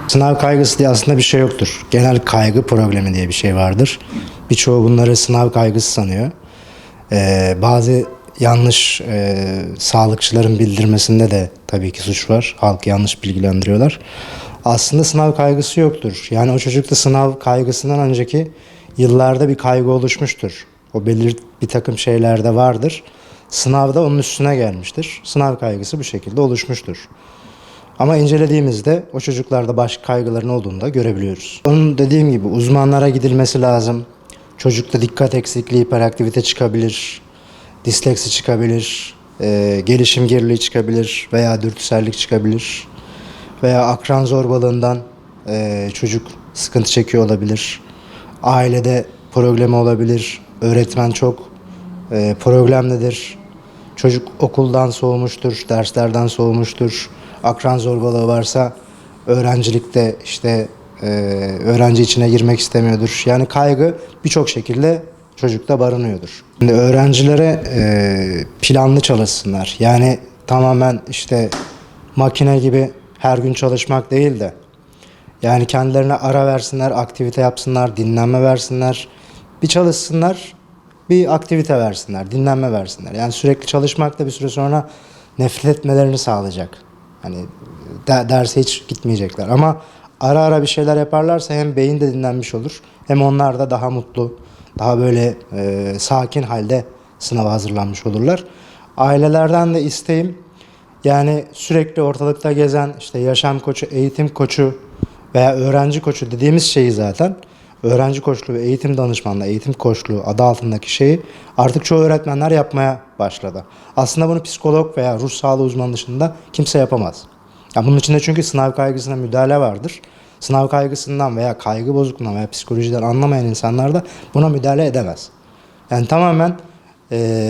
Sınav kaygısı diye aslında bir şey yoktur. Genel kaygı problemi diye bir şey vardır. Birçoğu bunları sınav kaygısı sanıyor. Bazı yanlış sağlıkçıların bildirmesinde de tabii ki suç var. Halkı yanlış bilgilendiriyorlar. Aslında sınav kaygısı yoktur. Yani o çocukta sınav kaygısından önceki yıllarda bir kaygı oluşmuştur. O bir takım şeylerde vardır. Sınavda onun üstüne gelmiştir. Sınav kaygısı bu şekilde oluşmuştur. Ama incelediğimizde o çocuklarda başka kaygıların olduğunu da görebiliyoruz. Onun dediğim gibi uzmanlara gidilmesi lazım. Çocukta dikkat eksikliği, hiperaktivite çıkabilir, disleksi çıkabilir, gelişim geriliği çıkabilir veya dürtüsellik çıkabilir. Veya akran zorbalığından çocuk sıkıntı çekiyor olabilir. Ailede problemi olabilir. Öğretmen çok problemlidir. Çocuk okuldan soğumuştur, derslerden soğumuştur. Akran zorbalığı varsa öğrencilikte işte öğrenci içine girmek istemiyordur. Yani kaygı birçok şekilde çocukta barınıyordur. Şimdi öğrencilere planlı çalışsınlar. Yani tamamen işte makine gibi her gün çalışmak değil de yani kendilerine ara versinler, aktivite yapsınlar, dinlenme versinler. Bir çalışsınlar, bir aktivite versinler, dinlenme versinler. Yani sürekli çalışmak da bir süre sonra nefret etmelerini sağlayacak. Hani derse hiç gitmeyecekler. Ama ara ara bir şeyler yaparlarsa hem beyin de dinlenmiş olur, hem onlar da daha mutlu, daha böyle sakin halde sınava hazırlanmış olurlar. Ailelerden de isteğim yani sürekli ortalıkta gezen işte yaşam koçu, eğitim koçu veya öğrenci koçu dediğimiz şeyi zaten öğrenci koçluğu ve eğitim danışmanlığı, eğitim koçluğu adı altındaki şeyi artık çoğu öğretmenler yapmaya başladı. Aslında bunu psikolog veya ruh sağlığı uzmanı dışında kimse yapamaz. Ya bunun içinde çünkü sınav kaygısına müdahale vardır. Sınav kaygısından veya kaygı bozukluğundan veya psikolojiden anlamayan insanlar da buna müdahale edemez. Yani tamamen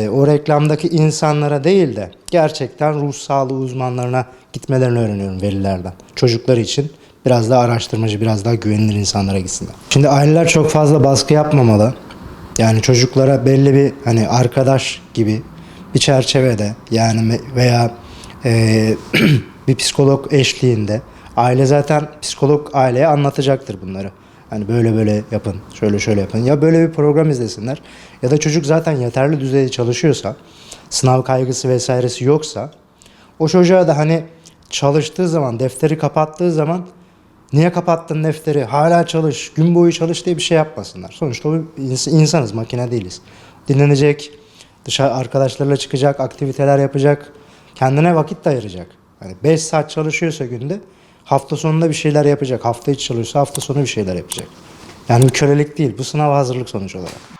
o reklamdaki insanlara değil de gerçekten ruh sağlığı uzmanlarına gitmelerini öğreniyorum velilerden. Çocukları için biraz daha araştırmacı, biraz daha güvenilir insanlara gitsinler. Şimdi aileler çok fazla baskı yapmamalı. Yani çocuklara belli bir hani arkadaş gibi bir çerçevede yani veya bir psikolog eşliğinde aile zaten psikolog aileye anlatacaktır bunları. Hani böyle böyle yapın, şöyle şöyle yapın. Ya böyle bir program izlesinler ya da çocuk zaten yeterli düzeyde çalışıyorsa, sınav kaygısı vesairesi yoksa o çocuğa da hani çalıştığı zaman, defteri kapattığı zaman niye kapattın defteri, hala çalış, gün boyu çalış diye bir şey yapmasınlar. Sonuçta o insanız, makine değiliz. Dinlenecek, dışarı arkadaşlarıyla çıkacak, aktiviteler yapacak, kendine vakit de ayıracak. Hani 5 saat çalışıyorsa günde hafta sonunda bir şeyler yapacak. Hafta içi çalışıyorsa hafta sonu bir şeyler yapacak. Yani bir kölelik değil, bu sınava hazırlık sonuç olarak.